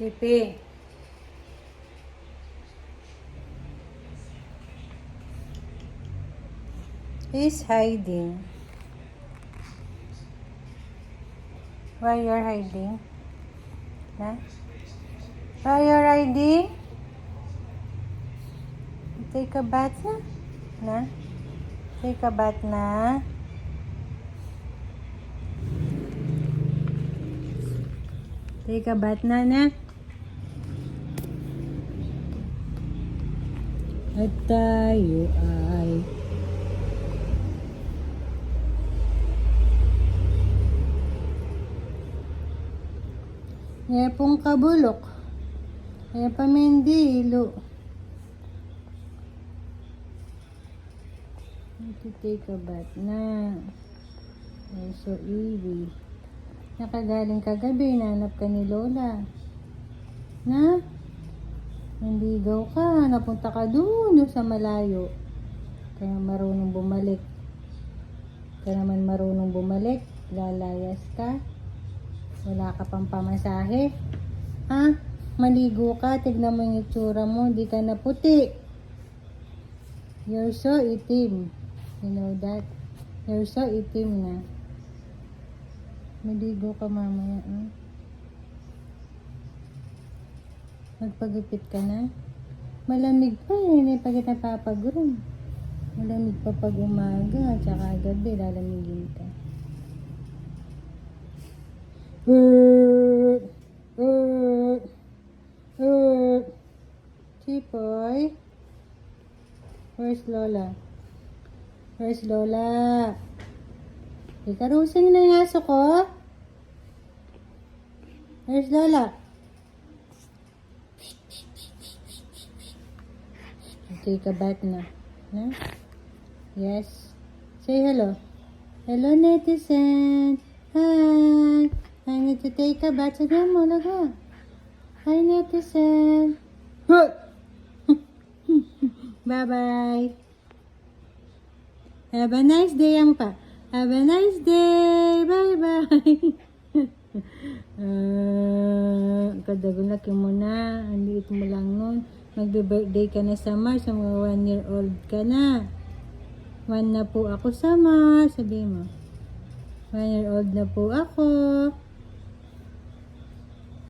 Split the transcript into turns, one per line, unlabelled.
Sipi. He's hiding. Why you're hiding? Huh? Why you're hiding? Take a bath na? Na? Take a bath na? Take a bath na? At tayo ay pong kabulok. Pamindilo. Take a bath na. So easy. Nakagaling kagabi, nanap ka ni Lola. Na? Nandigaw ka, napunta ka doon sa malayo. Kaya marunong bumalik. Kaya naman marunong bumalik, lalayas ka. Wala ka pang pamasahe. Ha? Maligo ka, tignan mo yung itsura mo, di ka na puti. You're so itim. You know that? You're so itim na. Maligo ka mamaya. Magpagupit ka na. Malamig pa eh, pag napapagurong. Malamig pa pag umaga, tsaka gabi, lalamigin ka. Chipoy. Where's Lola? Where's Lola? Ikarusin na yung aso ko. Where's Lola? Take a bath na. Na? Yes. Say hello. Hello, netizen. Hi. I need to take a bath. Sabihan mo, laga. Hi, netizen. Bye-bye. Have a nice day, yang pa. Have a nice day. Bye-bye. Kadagunak mo na. Ang liit mo lang nun. Magbe-birthday ka na sa Mars. Mga 1-year-old ka na. 1 na po ako sa Mars. Sabi mo. 1-year-old na po ako.